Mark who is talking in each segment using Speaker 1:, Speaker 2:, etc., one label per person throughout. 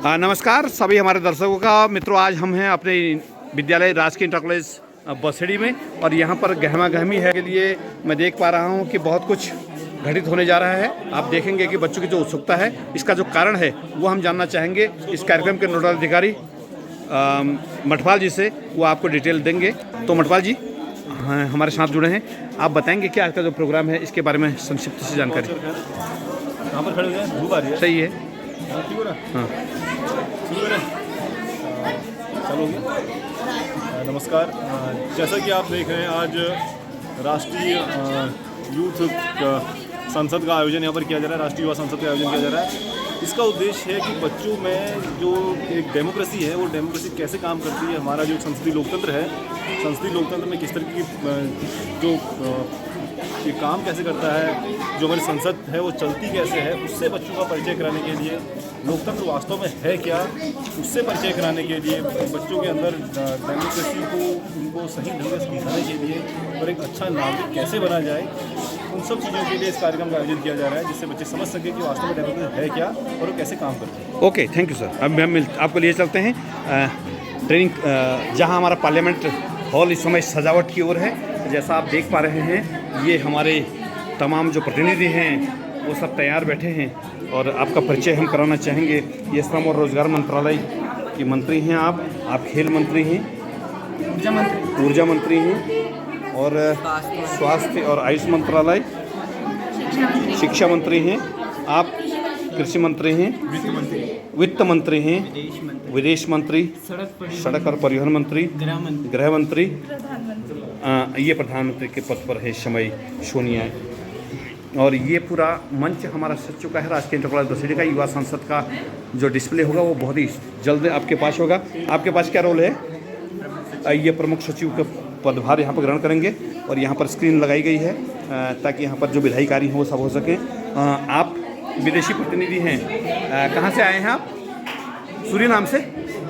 Speaker 1: नमस्कार सभी हमारे दर्शकों का मित्रों, आज हम हैं अपने विद्यालय राजकीय इंटर कॉलेज बसेड़ी में और यहाँ पर गहमा गहमी है के लिए मैं देख पा रहा हूँ कि बहुत कुछ घटित होने जा रहा है। आप देखेंगे कि बच्चों की जो उत्सुकता है, इसका जो कारण है वो हम जानना चाहेंगे इस कार्यक्रम के नोडल अधिकारी मठपाल जी से। वो आपको डिटेल देंगे। तो मठपाल जी हमारे साथ जुड़े हैं, आप बताएंगे कि आज का जो प्रोग्राम है इसके बारे में संक्षिप्त से जानकारी।
Speaker 2: कहाँ पर खड़े हो जाए? धूप आ रही है।
Speaker 1: सही है।
Speaker 2: हाँ शुरू करें। चलो नमस्कार। जैसा कि आप देख रहे हैं, आज राष्ट्रीय यूथ संसद का आयोजन यहाँ पर किया जा रहा है। राष्ट्रीय युवा संसद का आयोजन किया जा रहा है। इसका उद्देश्य है कि बच्चों में जो एक डेमोक्रेसी है, वो डेमोक्रेसी कैसे काम करती है, हमारा जो संसदीय लोकतंत्र है, संसदीय लोकतंत्र में किस तरह की जो ये काम कैसे करता है, जो हमारी संसद है वो चलती कैसे है, उससे बच्चों का परिचय कराने के लिए, लोकतंत्र वास्तव में है क्या, उससे परिचय कराने के लिए, बच्चों के अंदर डेमोक्रेसी को उनको सही ढंग से समझाने के लिए और एक अच्छा नागरिक कैसे बना जाए, उन सब चीज़ों के लिए इस कार्यक्रम का आयोजन किया जा रहा है, जिससे बच्चे समझ सकें कि वास्तव में डेमोक्रेसी है क्या और वो कैसे काम करते हैं।
Speaker 1: Okay, thank you sir. अब हम आपको लिए चलते हैं ट्रेनिंग जहां हमारा पार्लियामेंट हॉल इस समय सजावट की ओर है। जैसा आप देख पा रहे हैं, ये हमारे तमाम जो प्रतिनिधि हैं वो सब तैयार बैठे हैं और आपका परिचय हम कराना चाहेंगे। ये श्रम और रोजगार मंत्रालय के मंत्री हैं आप खेल मंत्री हैं, ऊर्जा मंत्री हैं और स्वास्थ्य और आयुष मंत्रालय, शिक्षा मंत्री हैं, आप कृषि मंत्री हैं, वित्त मंत्री हैं, विदेश मंत्री, सड़क और परिवहन मंत्री, गृह मंत्री, ये प्रधानमंत्री के पद पर है इस समय सोनिया। और ये पूरा मंच हमारा सज चुका है। राजकीय इंटर कॉलेज बसेड़ी का युवा संसद का जो डिस्प्ले होगा वो बहुत ही जल्द आपके पास होगा। आपके पास क्या रोल है? ये प्रमुख सचिव का पदभार यहाँ पर ग्रहण करेंगे और यहाँ पर स्क्रीन लगाई गई है ताकि यहाँ पर जो विधायी कार्य हैं वो सब हो सकें। आप विदेशी प्रतिनिधि हैं, कहाँ से आए हैं आप? सूरीनाम से।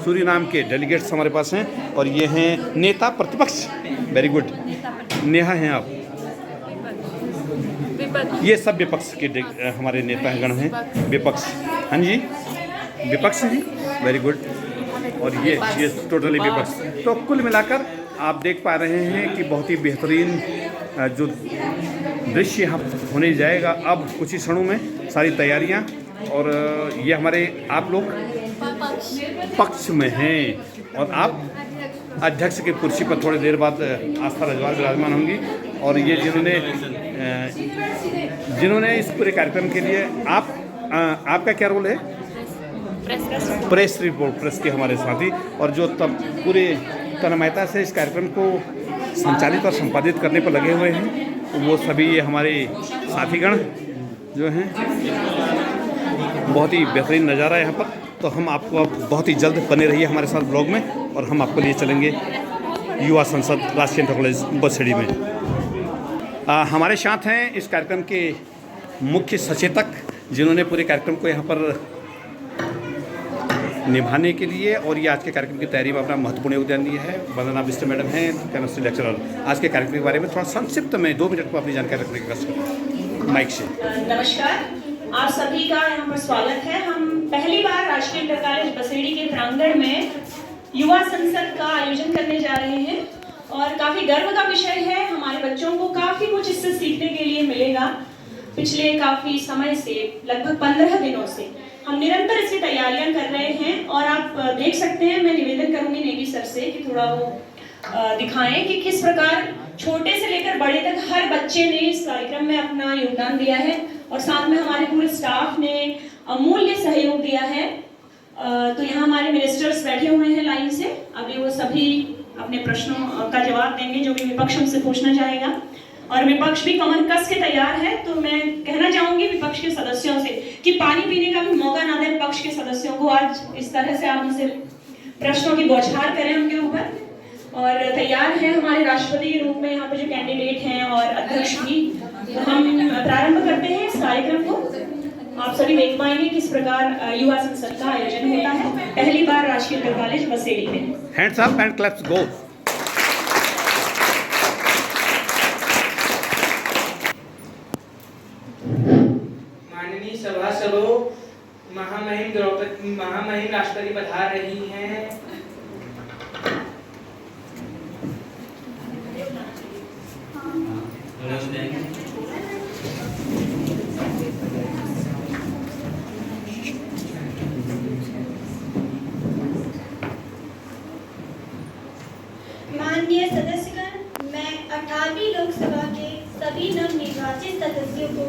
Speaker 1: सूरीनाम के डेलीगेट्स हमारे पास हैं और ये हैं नेता प्रतिपक्ष। Very good. नेहा हैं आप? ये सब विपक्ष के हमारे नेता गण हैं। विपक्ष, हाँ जी विपक्ष हैं। Very good. और ये टोटली विपक्ष। तो कुल मिलाकर आप देख पा रहे हैं कि बहुत ही बेहतरीन जो दृश्य यहाँ होने जाएगा अब कुछ ही क्षणों में। सारी तैयारियाँ और ये हमारे आप लोग पक्ष में हैं और आप अध्यक्ष के कुर्सी पर थोड़ी देर बाद आस्था रजवाल विराजमान होंगी। और ये जिन्होंने इस पूरे कार्यक्रम के लिए आपका क्या रोल है? प्रेस रिपोर्ट, प्रेस के हमारे साथी और जो तब पूरे तन्मयता से इस कार्यक्रम को संचालित और संपादित करने पर लगे हुए हैं, तो वो सभी ये हमारे साथीगण जो हैं। बहुत ही बेहतरीन नज़ारा है यहाँ पर। तो हम आपको अब बहुत ही जल्द बने रहिए हमारे साथ ब्लॉग में और हम आपको लिए चलेंगे युवा संसद राजकीय इंटर कॉलेज बसेड़ी में। हमारे साथ हैं इस कार्यक्रम के मुख्य सचेतक, जिन्होंने पूरे कार्यक्रम को यहाँ पर निभाने के लिए और ये आज के कार्यक्रम की तैयारी में अपना महत्वपूर्ण योगदान दिया है। वंदना बिष्ट मैडम हैं, केमिस्ट्री लेक्चरर। आज के कार्यक्रम के बारे में थोड़ा संक्षिप्त में 2 मिनट को अपनी जानकारी रखने की कोशिश करें माइक से।
Speaker 3: नमस्कार, आप सभी का यहाँ पर स्वागत है। हम पहली बार राजकीय इंटर कॉलेज बसेड़ी के प्रांगण में युवा संसद का आयोजन करने जा रहे हैं और काफी गर्व का विषय है। हमारे बच्चों को काफी कुछ इससे सीखने के लिए मिलेगा। पिछले काफी समय से, लगभग 15 दिनों से हम निरंतर इसकी तैयारियां कर रहे हैं और आप देख सकते हैं। मैं निवेदन करूंगी नेवी सर से कि थोड़ा वो दिखाएं कि किस प्रकार छोटे से लेकर बड़े तक हर बच्चे ने इस कार्यक्रम में अपना योगदान दिया है और साथ में हमारे पूरे स्टाफ ने अमूल्य सहयोग दिया है। तो यहाँ हमारे मिनिस्टर्स बैठे हुए हैं लाइन से। अभी वो सभी अपने प्रश्नों का जवाब देंगे जो भी विपक्ष हमसे पूछना चाहेगा और विपक्ष भी कमर कस के तैयार है। तो मैं कहना चाहूंगी विपक्ष के सदस्यों से कि पानी पीने का भी मौका ना दें विपक्ष के सदस्यों को। आज इस तरह से आप उनसे प्रश्नों की बौछार करें उनके ऊपर। और तैयार है हमारे राष्ट्रपति के रूप में यहाँ पे जो कैंडिडेट हैं और अध्यक्ष भी। तो हम प्रारंभ करते हैं इस कार्यक्रम को। आप सभी देख पाएंगे किस प्रकार युवा संसद का आयोजन होता है पहली बार राजकीय इंटर कॉलेज बसेड़ी में।
Speaker 1: हैंड्स अप एंड क्लैप्स गो।
Speaker 4: माननीय सभासदों, महामहिम राष्ट्रपति पधार रही हैं।
Speaker 5: माननीय सदस्यगण, मैं 18वीं लोकसभा के सभी नवनिर्वाचित सदस्यों को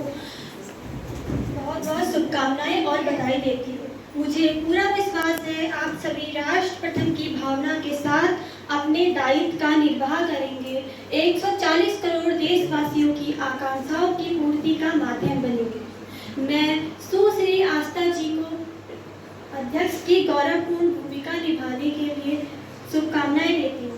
Speaker 5: बहुत बहुत शुभकामनाएं और बधाई देती हूँ। मुझे पूरा विश्वास है आप सभी राष्ट्र प्रथम की भावना के साथ अपने दायित्व का निर्वाह करेंगे, 140 करोड़ देशवासियों की आकांक्षाओं की पूर्ति का माध्यम बनेंगे। मैं सुश्री आस्था जी को अध्यक्ष की गौरवपूर्ण भूमिका निभाने के लिए शुभकामनाएं देती हूँ।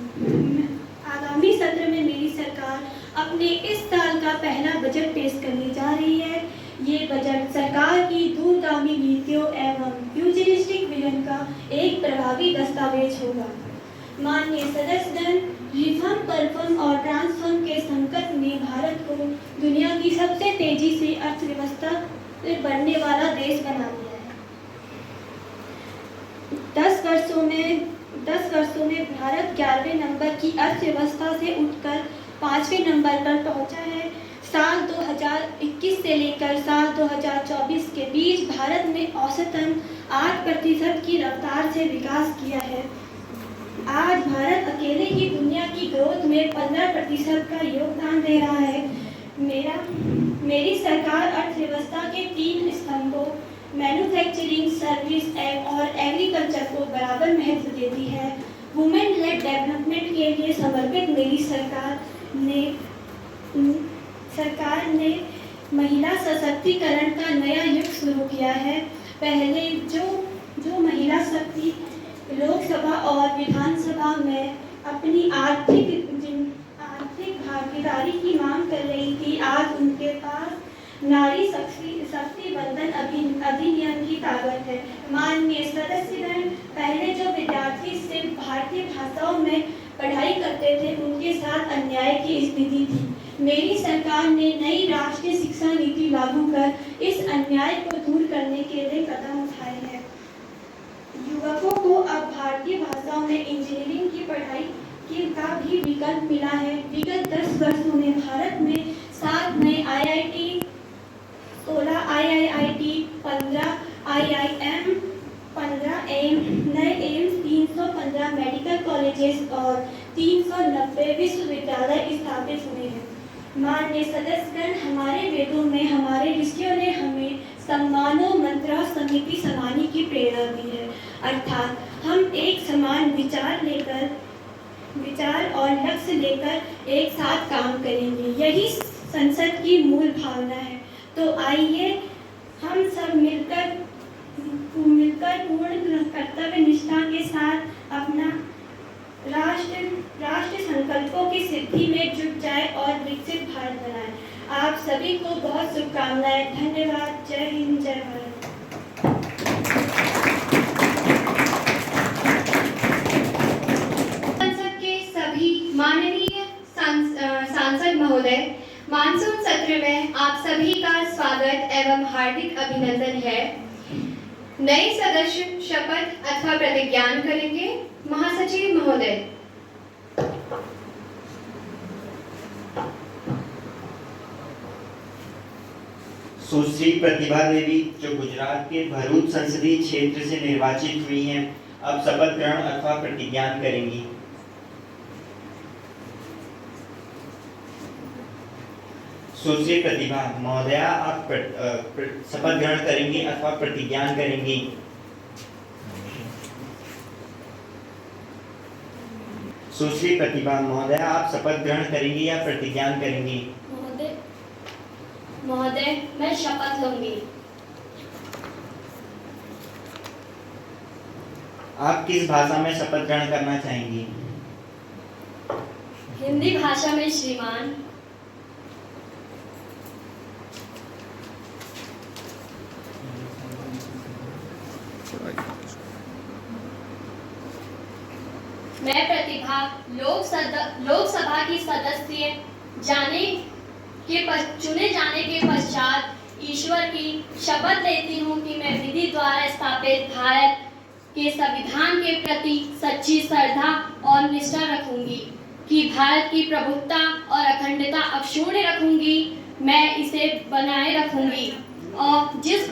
Speaker 5: आगामी सत्र में मेरी सरकार अपने इस साल का पहला बजट पेश करने जा रही है। ये बजट सरकार की दूरगामी नीतियों एवं फ्यूचरिस्टिक विजन का एक प्रभावी दस्तावेज होगा। माननीय सदस्यगण, रिफॉर्म, परफॉर्म और ट्रांसफॉर्म के संकट ने भारत को दुनिया की सबसे तेजी से अर्थव्यवस्था बढ़ने वाला देश बना दिया है। 10 वर्षों में भारत 11वें नंबर की अर्थव्यवस्था से उठकर 5वें नंबर पर पहुंचा है। साल 2021 से लेकर साल 2024 के बीच भारत ने औसतन 8% की रफ्तार से विकास किया है। आज भारत अकेले ही दुनिया की ग्रोथ में 15% का योगदान दे रहा है। मेरी सरकार अर्थव्यवस्था के 3 स्तंभों मैन्युफैक्चरिंग, सर्विस और एग्रीकल्चर को बराबर महत्व देती है। वुमेन लेड डेवलपमेंट के लिए समर्पित मेरी सरकार ने महिला सशक्तिकरण का नया युग शुरू किया है। पहले जो महिला शक्ति लोकसभा और विधानसभा में अपनी आर्थिक भागीदारी की मांग कर रही थी, आज उनके पास नारी शक्ति बंधन अधिनियम की ताकत है। माननीय सदस्यगण, पहले जो विद्यार्थी सिर्फ भारतीय भाषाओं में पढ़ाई करते थे, उनके साथ अन्याय की स्थिति थी। मेरी सरकार ने नई राष्ट्रीय शिक्षा नीति लागू कर इस अन्याय को दूर करने के लिए कदम उठाए हैं। युवकों को अब भारतीय भाषाओं में इंजीनियरिंग की पढ़ाई का भी विकल्प मिला है। विगत 10 वर्षों में भारत में 7 नए IIT, 16 IIIT, 15 IIM, 15 नए एम्स, 315 मेडिकल कॉलेजेस और 390 विश्वविद्यालय स्थापित हुए हैं। माननीय सदस्यगण, हमारे वेदों में हमारे ऋषियों ने हमें सम्मानो मंत्रा समिति समानी की प्रेरणा दी है, अर्थात हम एक समान विचार और लक्ष्य लेकर एक साथ काम करेंगे। यही संसद की मूल भावना है। तो आइए हम सब मिलकर पूर्ण कर्तव्य निष्ठा के साथ अपना राष्ट्र संकल्पों की सिद्धि में जुट जाए और विकसित भारत बनाए। आप सभी को बहुत शुभकामनाएं। धन्यवाद। जय हिंद, जय भारत।
Speaker 6: संसद के सभी माननीय सांसद महोदय, मानसून सत्र में आप सभी का स्वागत एवं हार्दिक अभिनंदन है। नए सदस्य शपथ अथवा प्रतिज्ञान करेंगे। महासचिव महोदय।
Speaker 7: सुश्री प्रतिभा देवी, जो गुजरात के भरूच संसदीय क्षेत्र से निर्वाचित हुई हैं, अब शपथ ग्रहण अथवा प्रतिज्ञान करेंगी। सुश्री प्रतिभा महोदया, आप शपथ ग्रहण करेंगी अथवा प्रतिज्ञान करेंगी। सुश्री प्रतिभा महोदया, आप शपथ ग्रहण करेंगी या प्रतिज्ञान करेंगी?
Speaker 5: महोदय, मैं शपथ लूंगी।
Speaker 7: आप किस भाषा में शपथ ग्रहण करना चाहेंगी?
Speaker 5: हिंदी भाषा में श्रीमान।
Speaker 6: मैं प्रतिभा लोकसभा की सदस्य चुने जाने के पश्चात ईश्वर की शपथ लेती हूँ कि मैं विधि द्वारा स्थापित भारत के संविधान के प्रति सच्ची श्रद्धा और निष्ठा रखूंगी, कि भारत की प्रभुत्ता और अखंडता अक्षुण्ण रखूंगी, मैं इसे बनाए रखूंगी और जिस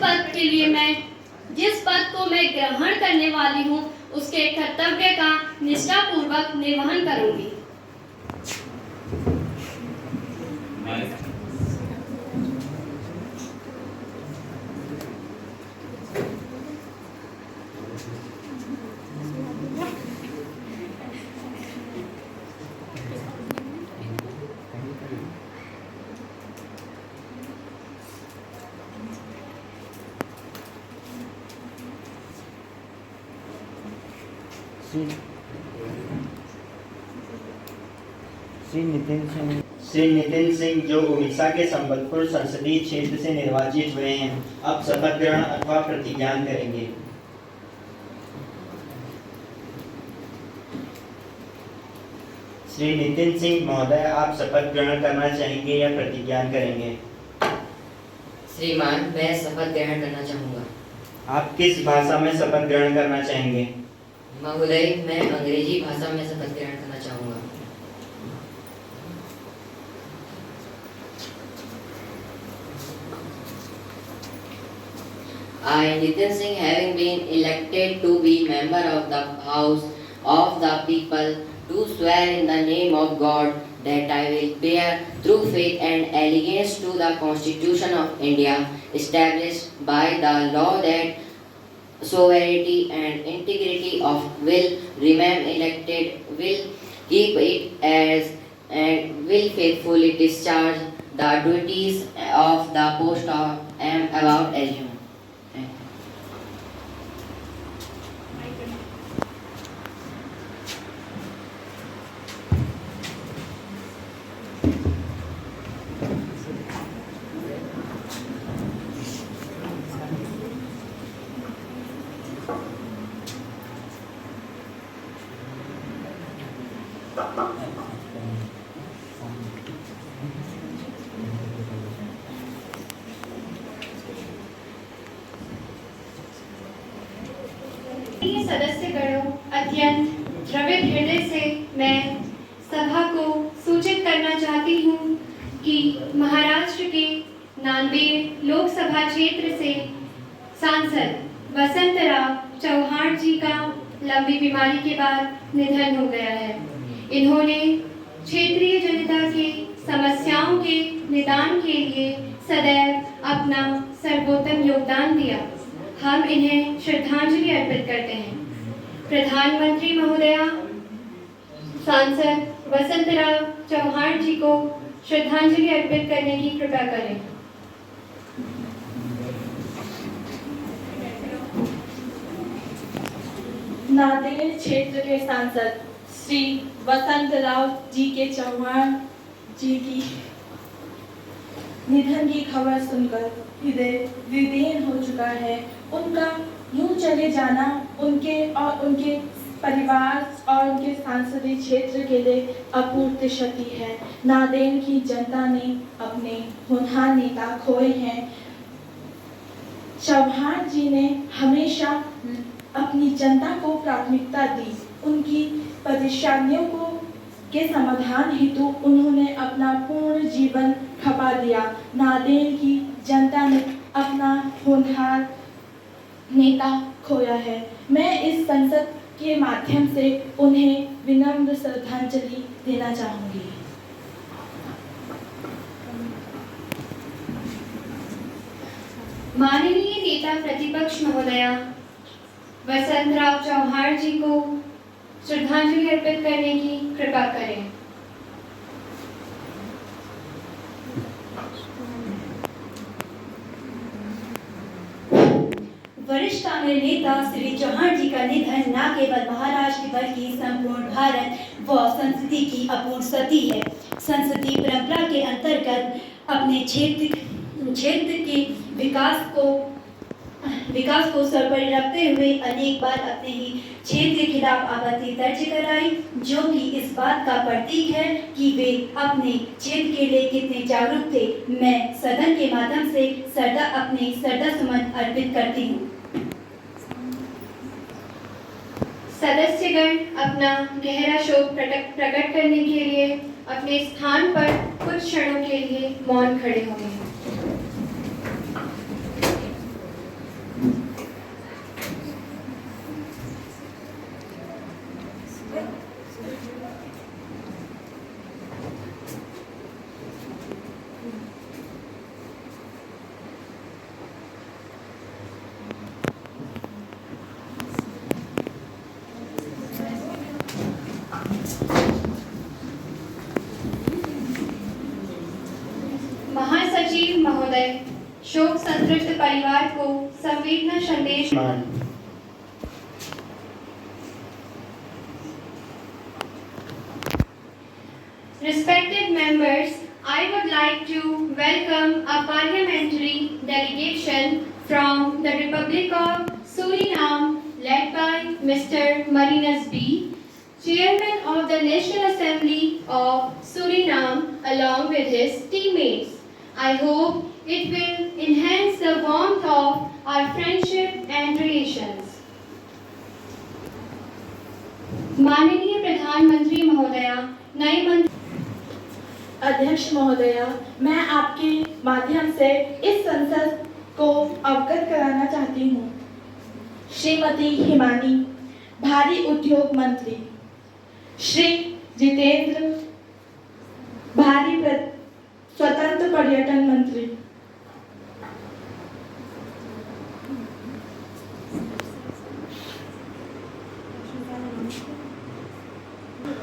Speaker 6: पद को मैं ग्रहण करने वाली हूँ उसके कर्तव्य का निष्ठापूर्वक निर्वहन करूंगी।
Speaker 7: श्री नितिन सिंह जो उड़ीसा के संबलपुर संसदीय क्षेत्र से निर्वाचित हुए हैं, अब शपथ ग्रहण अथवा प्रतिज्ञान करेंगे। श्री नितिन सिंह महोदय, आप शपथ ग्रहण करना चाहेंगे या प्रतिज्ञान करेंगे?
Speaker 8: श्रीमान, मैं शपथ ग्रहण करना चाहूँगा।
Speaker 7: आप किस भाषा में शपथ ग्रहण करना चाहेंगे?
Speaker 8: महोदय, मैं अंग्रेजी भाषा में शपथ ग्रहण करना चाहूँगा। I, Nitin Singh, having been elected to be member of the House of the People, do swear in the name of God that I will bear true faith and allegiance to the Constitution of India, established by the law, that sovereignty and integrity of will remain elected, will keep it as, and will faithfully discharge the duties of the post I am about to assume.
Speaker 6: सदस्यगणों, अत्यंत द्रवित हृदय से मैं सभा को सूचित करना चाहती हूँ कि महाराष्ट्र के नांदेड़ लोकसभा क्षेत्र से सांसद वसंतराव चौहान जी का लंबी बीमारी के बाद निधन हो गया है। इन्होंने क्षेत्रीय जनता के समस्याओं के निदान के लिए सदैव अपना सर्वोत्तम योगदान दिया। हम इन्हें श्रद्धांजलि अर्पित करते हैं। प्रधानमंत्री महोदया, सांसद वसंतराव चौहान जी को श्रद्धांजलि अर्पित करने की कृपा करें।
Speaker 9: नांदेड़ क्षेत्र के सांसद श्री वसंतराव जी के चौहान जी की निधन की खबर सुनकर हृदय विदीर्ण हो चुका है। उनका यूं चले जाना उनके और उनके परिवार और उनके सांसदीय क्षेत्र के लिए अपूर्व क्षति है। नांदेड़ की जनता ने अपने होनहार नेता खोए हैं। चौहान जी ने हमेशा अपनी जनता को प्राथमिकता दी। उनकी परेशानियों के समाधान हेतु उन्होंने अपना पूर्ण जीवन खपा दिया। नांदेड़ की जनता ने अपना होनहार नेता खोया है। मैं इस संसद के माध्यम से उन्हें विनम्र श्रद्धांजलि देना चाहूंगी।
Speaker 6: माननीय नेता प्रतिपक्ष महोदया वसंतराव चौहान जी को श्रद्धांजलि अर्पित करने की कृपा करें।
Speaker 10: वरिष्ठ कांग्रेस नेता श्री चौहान जी का निधन न केवल महाराष्ट्र बल्कि संपूर्ण भारत व संस्कृति की अपूर्ण क्षति है। संसदीय परंपरा के अंतर्गत अपने क्षेत्र के विकास को विकास को सर्वोपरि रखते हुए अनेक बार अपने ही क्षेत्र के खिलाफ आपत्ति दर्ज कराई, जो कि इस बात का प्रतीक है कि वे अपने क्षेत्र के लिए कितने जागरूक थे। मैं सदन के माध्यम से अपने श्रद्धासुमन अर्पित करती हूँ।
Speaker 6: सदस्यगण अपना गहरा शोक प्रकट करने के लिए अपने स्थान पर कुछ क्षणों के लिए मौन खड़े होंगे। महासचिव महोदय, शोक संतृप्त परिवार को संवेदना संदेश। Respected members, I would like to welcome a parliamentary delegation from the Republic of Suriname, led by Mr. Marinus B., Chairman of the National Assembly of Suriname, along with his teammates. I hope it will enhance the warmth of our friendship and relations. माननीय प्रधानमंत्री महोदया, नए मंत्री
Speaker 9: अध्यक्ष महोदया, मैं आपके माध्यम से इस संसद को अवगत कराना चाहती हूँ। श्रीमती हिमानी, भारी उद्योग मंत्री, श्री जितेंद्र, भारी स्वतंत्र पर्यटन मंत्री,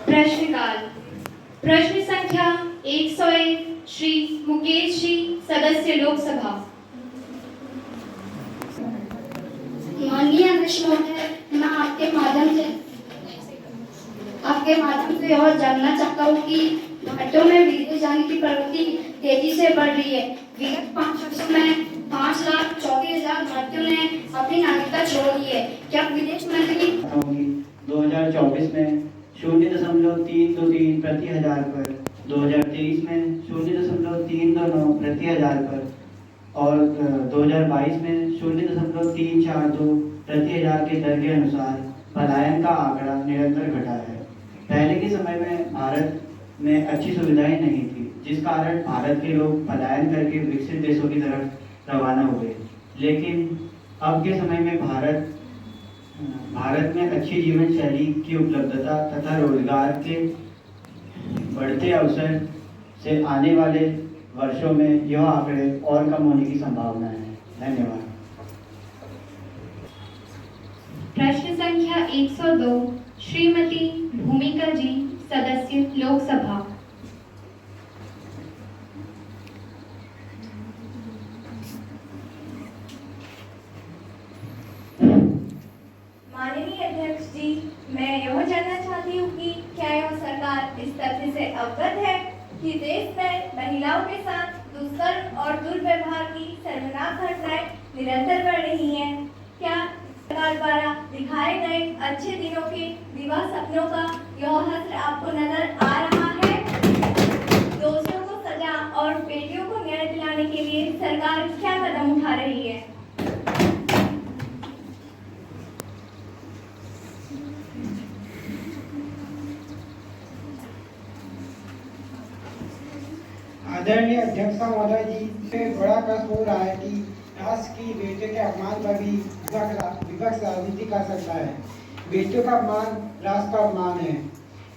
Speaker 6: प्रश्नकाल। प्रश्न संख्या 101 श्री मुकेश जी, सदस्य लोकसभा।
Speaker 11: माननीय अध्यक्ष महोदय, मैं आपके माध्यम से यह जानना चाहता हूँ कि भारतीयों में विदेश जाने की प्रवृत्ति तेजी से बढ़ रही है। विगत 5 वर्षों में 5,34,000 भारतीयों ने अपनी नागरिकता छोड़ दी है। क्या विदेश मंत्री
Speaker 12: 2024 में 0.323 प्रति हजार पर, 2023 में 0.329 प्रति हजार पर और 2022 में 0.342 प्रति हजार के दर के अनुसार पलायन का आंकड़ा निरंतर घटा है। पहले के समय में भारत में अच्छी सुविधाएं नहीं थी, जिस कारण भारत के लोग पलायन करके विकसित देशों की तरफ रवाना हुए। लेकिन अब के समय में भारत में अच्छी जीवन शैली की उपलब्धता तथा रोजगार के बढ़ते अवसर से आने वाले वर्षों में यह आंकड़े और कम होने की संभावना है। धन्यवाद।
Speaker 6: प्रश्न संख्या 102 श्रीमती भूमिका जी, सदस्य लोकसभा।
Speaker 5: माननीय अध्यक्ष जी, मैं यह जानना चाहती हूँ कि क्या यह सरकार इस तथ्य से अवगत है कि देश में महिलाओं के साथ दुष्कर्म और दुर्व्यवहार की शर्मनाक घटनाएं निरंतर बढ़ रही हैं? क्या सरकार द्वारा दिखाए गए अच्छे दिनों के विवाह सपनों का यह हस्र आपको नजर आ रहा है? दोषियों को सजा और बेटियों को न्याय दिलाने के लिए सरकार क्या कदम उठा रही है?
Speaker 13: आदरणीय अध्यक्ष महोदय जी, से बड़ा कष्ट हो रहा है कि राष्ट्र की बेटियों के अपमान पर भी विपक्ष राजनीति कर सकता है। बेटियों का अपमान राष्ट्र का अपमान है।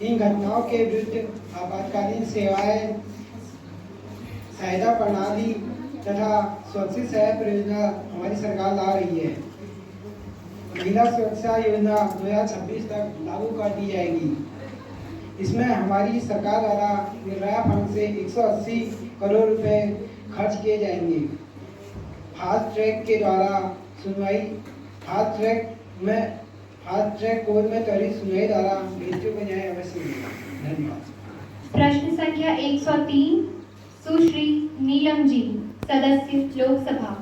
Speaker 13: इन घटनाओं के विरुद्ध आपातकालीन सेवाएं, सहायता प्रणाली तथा सुरक्षित शहर परियोजना हमारी सरकार ला रही है। महिला सुरक्षा योजना 2026 तक लागू कर दी जाएगी। इसमें हमारी सरकार द्वारा निर्भया फंड से 180 करोड़ रुपए खर्च किए जाएंगे। फास्ट ट्रैक के द्वारा सुनवाई, फास्ट ट्रैक कोर्ट में त्वरित सुनवाई द्वारा बेटियों को न्याय अवश्य मिलेगा। धन्यवाद।
Speaker 6: प्रश्न संख्या 103 सुश्री नीलम जी, सदस्य लोकसभा।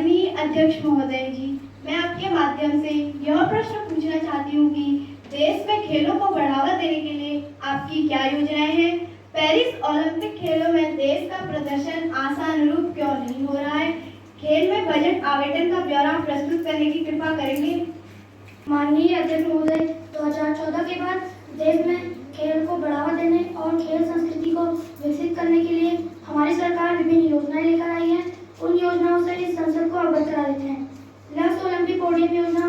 Speaker 6: माननीय अध्यक्ष महोदय जी, मैं आपके माध्यम से यह प्रश्न पूछना चाहती हूँ कि देश में खेलों को बढ़ावा देने के लिए आपकी क्या योजनाएं हैं? पेरिस ओलंपिक खेलों में देश का प्रदर्शन आशानुरूप क्यों नहीं हो रहा है? खेल में बजट आवंटन का ब्यौरा प्रस्तुत करने की कृपा करेंगे?
Speaker 11: माननीय अध्यक्ष महोदय, 2014 के बाद देश में खेल को बढ़ावा देने और खेल संस्कृति को विकसित करने के लिए हमारी सरकार विभिन्न योजनाएं लेकर आई है। उन योजनाओं से इस संसद को अवगत करा देते हैं। लक्ष्य ओलंपिक पोडियम योजना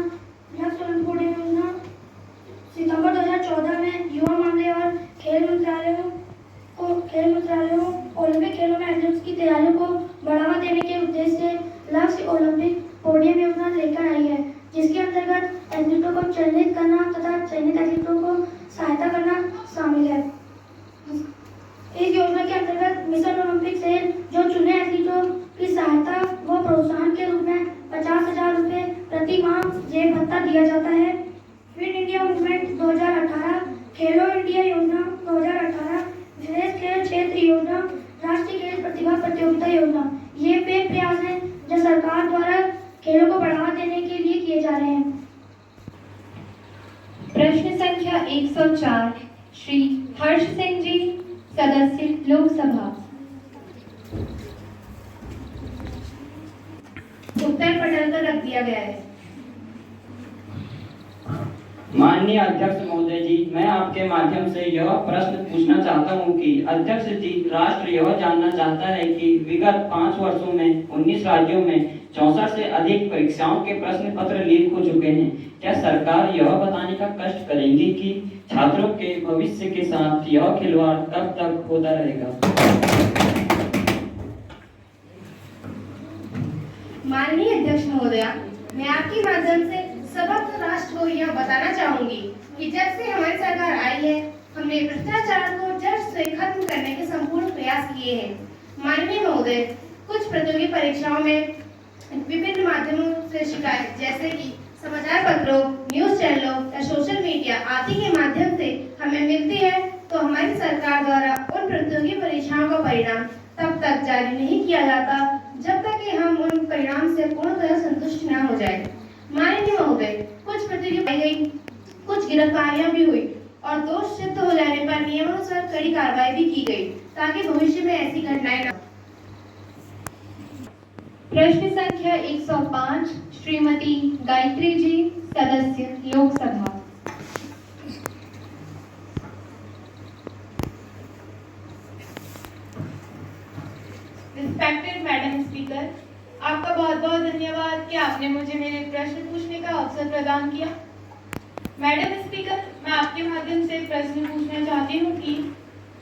Speaker 11: सितंबर 2014 में युवा मामले और खेल मंत्रालयों ओलंपिक खेलों में एथलीट्स की तैयारियों को बढ़ावा देने के उद्देश्य से लक्ष्य ओलंपिक पोडियम योजना लेकर आई है, जिसके अंतर्गत एथलीटों को चयनित करना तथा चयनित एथलीटों को सहायता करना शामिल है। इस योजना के अंतर्गत मिशन ओलंपिक से जो चुने एथलीटों की सहायता व प्रोत्साहन के रूप में 50,000 रुपये प्रति माह जेब भत्ता दिया जाता है। फिट इंडिया मूवमेंट 2018, खेलो इंडिया योजना 2018, विशेष खेल क्षेत्र योजना, राष्ट्रीय खेल प्रतिभा प्रतियोगिता योजना, ये वे प्रयास हैं जो सरकार द्वारा खेलों को बढ़ावा देने के लिए किए जा रहे हैं।
Speaker 6: प्रश्न संख्या 104, श्री हर्ष सिंह जी, सदस्य लोकसभा। उत्तर पटल पर रख दिया गया है।
Speaker 12: माननीय अध्यक्ष महोदय जी, मैं आपके माध्यम से यह प्रश्न पूछना चाहता हूं कि अध्यक्ष जी, राष्ट्र यह जानना चाहता है कि विगत 5 वर्षों में 19 राज्यों में 64 से अधिक परीक्षाओं के प्रश्न पत्र लीक हो चुके हैं। क्या सरकार यह बताने का कष्ट करेंगी कि छात्रों के भविष्य के साथ यह खिलवाड़ कब तक होता रहेगा?
Speaker 6: माननीय अध्यक्ष महोदया, मैं आपके माध्यम से समस्त राष्ट्र को यह बताना चाहूंगी कि जब से हमारी सरकार आई है, हमने भ्रष्टाचार को जड़ से खत्म करने के संपूर्ण प्रयास किए हैं। माननीय महोदय, कुछ प्रतियोगी परीक्षाओं में विभिन्न माध्यमों से शिकायत, जैसे कि समाचार पत्रों, न्यूज चैनलों या सोशल मीडिया आदि के माध्यम से हमें मिलती है, तो हमारी सरकार द्वारा उन प्रतियोगी परीक्षाओं का परिणाम तब तक जारी नहीं किया जाता जब तक कि हम उन परिणाम से पूर्णतः संतुष्ट न हो जाए। माननीय महोदय, कुछ प्रतियोगी पाई गई, कुछ गिरफ्तारियां भी हुई और दोष सिद्ध हो जाने पर नियमानुसार कड़ी कार्रवाई भी की गई, ताकि भविष्य में ऐसी घटनाएं न। प्रश्न संख्या 105, श्रीमती गायत्री जी, सदस्य लोकसभा।
Speaker 9: रिस्पेक्टेड मैडम स्पीकर, आपका बहुत बहुत धन्यवाद कि आपने मुझे मेरे प्रश्न पूछने का अवसर प्रदान किया। मैडम स्पीकर, मैं आपके माध्यम से प्रश्न पूछना चाहती हूँ कि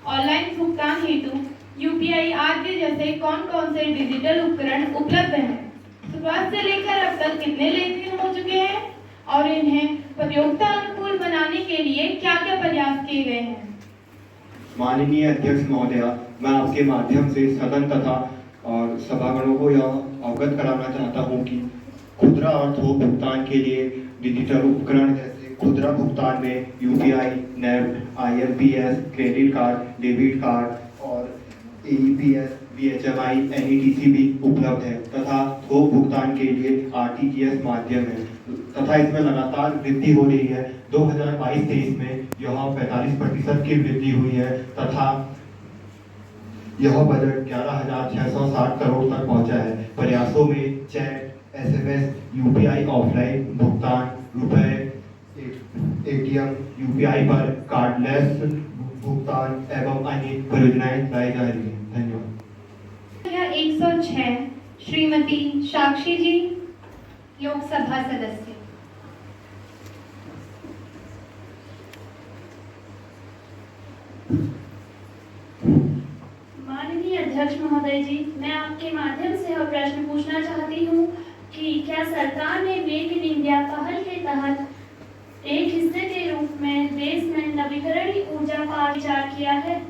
Speaker 9: ऑनलाइन भुगतान हेतु यूपीआई आदि जैसे कौन कौन से डिजिटल उपकरण उपलब्ध हैं? शुरुआत से लेकर अब तक कितने लेन देन हो चुके हैं और इन्हें प्रतियोगिता अनुकूल बनाने के लिए क्या क्या प्रयास किए गए हैं?
Speaker 14: माननीय अध्यक्ष महोदया, मैं आपके माध्यम से सदन तथा और सभागणों को यह अवगत कराना चाहता हूं कि खुदरा और थोक भुगतान के लिए डिजिटल उपकरण जैसे खुदरा भुगतान में UPI, NEFT, IMPS, credit card, debit card और AEPS, BHMI, NETC भी उपलब्ध है तथा थोक भुगतान के लिए RTGS माध्यम है तथा इसमें लगातार वृद्धि हो रही है। 2022-23 में यह 45% की वृद्धि हुई है तथा यह बजट 11,660 करोड़ तक पहुंचा है। प्रयासों में चेक, SMS, UPI ऑफलाइन भुगतान, रुपए, ATM, UPI पर कार्डलेस भुगतान एवं अन्य परियोजनाएं लाई जा रही हैं। धन्यवाद।
Speaker 6: 106, श्रीमती साक्षी जी, लोकसभा सदस्य।
Speaker 9: माननीय अध्यक्ष महोदय जी, मैं आपके माध्यम से यह प्रश्न पूछना चाहती हूँ कि क्या सरकार ने मेक इन इंडिया पहल के तहत एक हिस्से के रूप में देश में नवीकरणीय ऊर्जा का विचार किया है?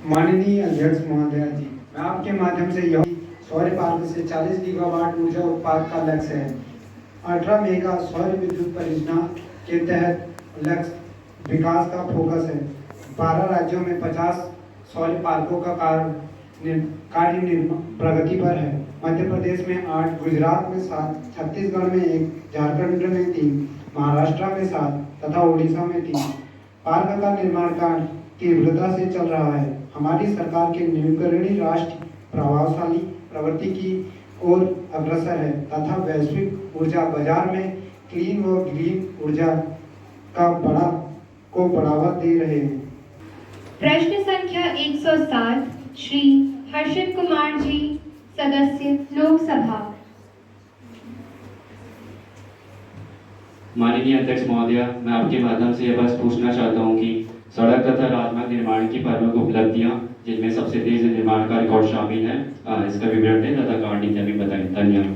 Speaker 13: माननीय अध्यक्ष महोदय जी, मैं आपके माध्यम से यह सौर पार्क से 40 गीगावाट ऊर्जा उत्पाद का लक्ष्य है। 18 मेगा सौर विद्युत परियोजना के तहत लक्ष्य विकास का फोकस है। 12 राज्यों में 50 सौर पार्कों का कार्य प्रगति पर है। मध्य प्रदेश में 8, गुजरात में 7, छत्तीसगढ़ में 1, झारखंड में 3, महाराष्ट्र में 7 तथा उड़ीसा में 3। पार्क का निर्माण कार्य तीव्रता से चल रहा है। हमारी सरकार के नवीकरणीय राष्ट्र प्रभावशाली प्रवृत्ति की ओर अग्रसर है तथा वैश्विक ऊर्जा बाजार में क्लीन व ग्रीन ऊर्जा का बढ़ावा दे रहे हैं।
Speaker 6: प्रश्न संख्या 107 श्री हर्षित कुमार जी, सदस्य लोकसभा।
Speaker 15: माननीय अध्यक्ष महोदय, मैं आपके माध्यम से यह बस पूछना चाहता हूं कि सड़क तथा राजमार्ग निर्माण की प्रमुख उपलब्धियां, जिनमें सबसे तेज निर्माण का रिकॉर्ड शामिल है, इसका विवरण दें तथा कारण इत्यादि बताएं। धन्यवाद।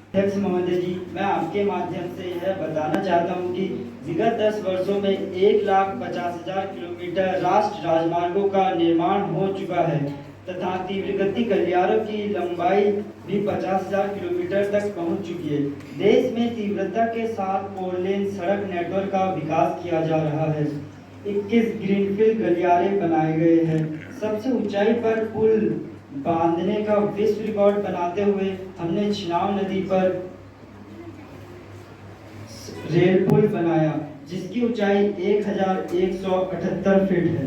Speaker 12: अध्यक्ष महोदय जी, मैं आपके माध्यम से यह बताना चाहता हूं कि विगत 10 वर्षों में 1,50,000 किलोमीटर राष्ट्रीय राजमार्गों का निर्माण हो चुका है तथा तीव्र गति गलियारों की लंबाई भी 50,000 किलोमीटर तक पहुंच चुकी है। देश में तीव्रता के साथ 4 लेन सड़क नेटवर्क का विकास किया जा रहा है। 21 ग्रीनफील्ड गलियारे बनाए गए हैं। सबसे ऊंचाई पर पुल बांधने का विश्व रिकॉर्ड बनाते हुए हमने चिनाब नदी पर रेल पुल बनाया, जिसकी ऊंचाई 1178 फीट है।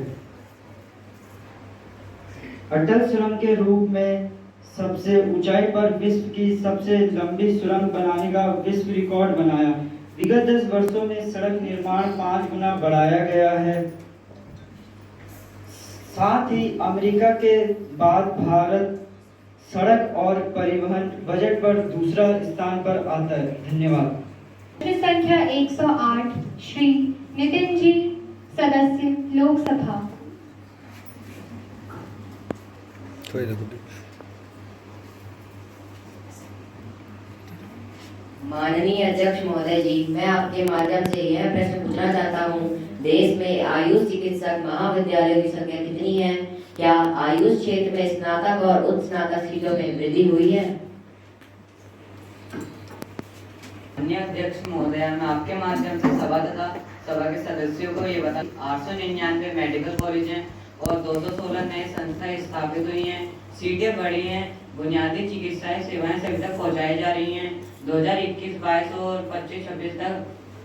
Speaker 12: अटल सुरंग के रूप में सबसे ऊंचाई पर विश्व की सबसे लंबी सुरंग बनाने का विश्व रिकॉर्ड बनाया। विगत 10 वर्षों में सड़क निर्माण 5 गुना बढ़ाया गया है। साथ ही अमेरिका के बाद भारत सड़क और परिवहन बजट पर दूसरा स्थान पर आता है। धन्यवाद।
Speaker 6: प्रश्न संख्या 108 श्री नितिन जी, सदस्य लोकसभा।
Speaker 8: माननीय अध्यक्ष महोदय जी, मैं आपके माध्यम से यह प्रश्न पूछना चाहता हूँ, देश में आयुष चिकित्सक महाविद्यालयों की संख्या कितनी है? क्या आयुष क्षेत्र में स्नातक और उच्च स्नातक सीटों में वृद्धि हुई है?
Speaker 16: माननीय अध्यक्ष महोदय, मैं आपके माध्यम से सभा तथा सभा के सदस्यों को ये बता 899 मेडिकल कॉलेज हैं और 216 नए संस्थाएं स्थापित हुई हैं। सीटें बढ़ी हैं, बुनियादी चिकित्सा सेवाएं सभी तक पहुंचाई जा रही हैं। 2021-22 और 25-26 तक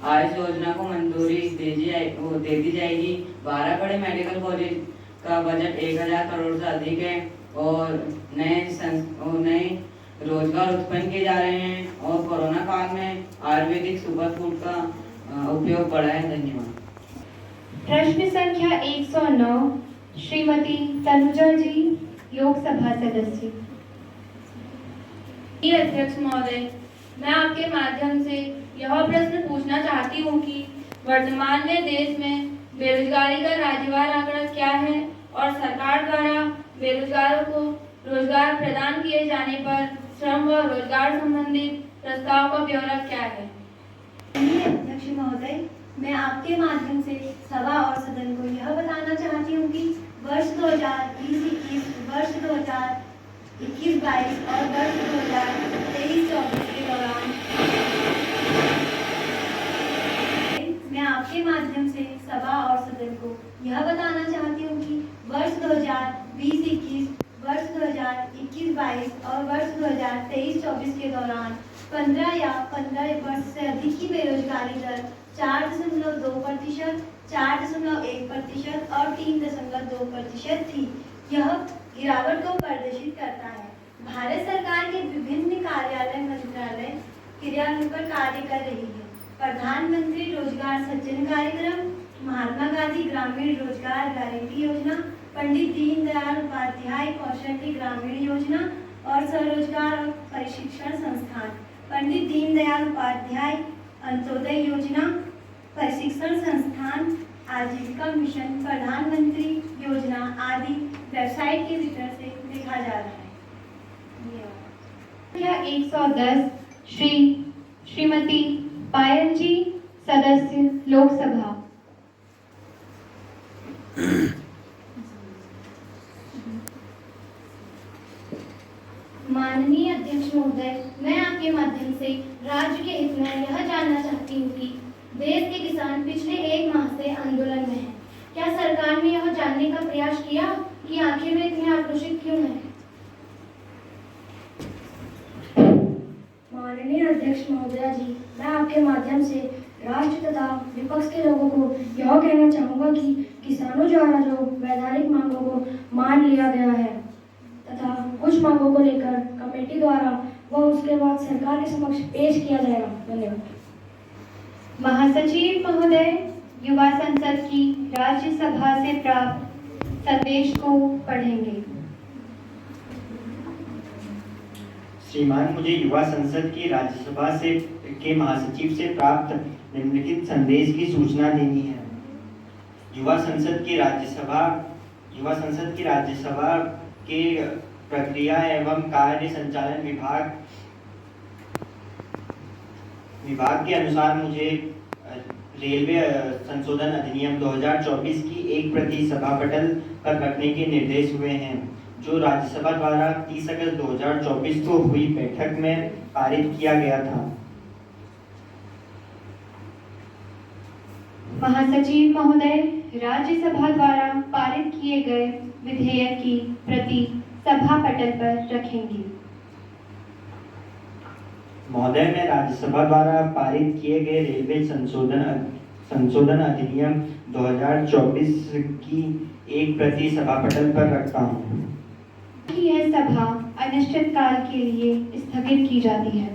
Speaker 16: आयुष योजना को मंजूरी दे दी जाएगी। 12 बड़े मेडिकल कॉलेज का बजट 1000 करोड़ से अधिक है और नए रोजगार उत्पन्न किए जा रहे हैं और कोरोना काल में आयुर्वेदिक सुपर फूड का उपयोग बढ़ा है। धन्यवाद।
Speaker 6: प्रश्न संख्या 109 श्रीमती तनुजा जी, लोकसभा सदस्य।
Speaker 9: अध्यक्ष महोदय, मैं आपके माध्यम से यह प्रश्न पूछना चाहती हूँ कि वर्तमान में देश में बेरोजगारी का राज्यवार आंकड़ा क्या है और सरकार द्वारा बेरोजगारों को रोजगार प्रदान किए जाने पर श्रम व रोजगार संबंधित प्रस्ताव का ब्यौरा क्या है?
Speaker 5: अध्यक्ष महोदय, मैं आपके माध्यम से सभा और सदन को यह बताना चाहती हूँ कि वर्ष 2020-21, वर्ष 2021-22 और वर्ष 2023-24 के दौरान मैं आपके माध्यम से सभा और सदन को यह बताना चाहती हूँ कि वर्ष 2020-21, वर्ष 2021-22 और वर्ष 2023-24 के दौरान 15 या 15 वर्ष से अधिक की बेरोजगारी दर 4.2%, 4.1% और 3.2% थी। यह गिरावट को प्रदर्शित करता है। भारत सरकार के विभिन्न कार्यालय मंत्रालय क्रियान्वयन पर कार्य कर रही है। प्रधानमंत्री रोजगार सृजन कार्यक्रम, महात्मा गांधी ग्रामीण रोजगार गारंटी योजना, पंडित दीनदयाल उपाध्याय कौशल्य ग्रामीण योजना और स्वरोजगार और प्रशिक्षण संस्थान, पंडित दीनदयाल उपाध्याय अंत्योदय योजना, प्रशिक्षण संस्थान, आजीविका मिशन, प्रधानमंत्री योजना आदि वेबसाइट के वितरण से देखा जा रहा है।
Speaker 6: धन्यवाद। 110 श्रीमती पायल जी, सदस्य लोकसभा।
Speaker 11: माननीय अध्यक्ष महोदय, मैं आपके माध्यम से राज्य के हित में यह जानना चाहती हूँ कि देश के किसान पिछले 1 माह से आंदोलन में हैं। क्या सरकार ने यह जानने का प्रयास किया कि आखिर वे इतने आक्रोशित क्यों हैं?
Speaker 17: माननीय अध्यक्ष महोदया जी, मैं आपके माध्यम से राष्ट्र तथा विपक्ष के लोगों को यह कहना चाहूँगा कि किसानों द्वारा जो वैधानिक मांगों को मान लिया गया है तथा कुछ मांगों को लेकर कमेटी द्वारा वह उसके बाद सरकार के समक्ष पेश किया जाएगा। धन्यवाद।
Speaker 6: महासचिव महोदय, युवा संसद की राज्यसभा से प्राप्त संदेश को पढ़ेंगे।
Speaker 7: श्रीमान, मुझे युवा संसद की राज्यसभा से के महासचिव से प्राप्त निम्नलिखित संदेश की सूचना देनी है। युवा संसद की राज्यसभा के प्रक्रिया एवं कार्य संचालन विभाग के अनुसार मुझे रेलवे संशोधन अधिनियम 2024 की एक प्रति सभा पटल पर रखने के निर्देश हुए हैं, जो राज्यसभा द्वारा 30 अगस्त 2024 को हुई बैठक में पारित किया गया था।
Speaker 6: महासचिव महोदय, राज्यसभा द्वारा पारित किए गए विधेयक की प्रति सभा पटल पर रखेंगे।
Speaker 7: महोदय, मैं राज्यसभा द्वारा पारित किए गए रेलवे संशोधन अधिनियम 2024 की एक प्रति सभा पटल पर रखता हूँ।
Speaker 6: यह सभा अनिश्चित काल के लिए स्थगित की जाती है।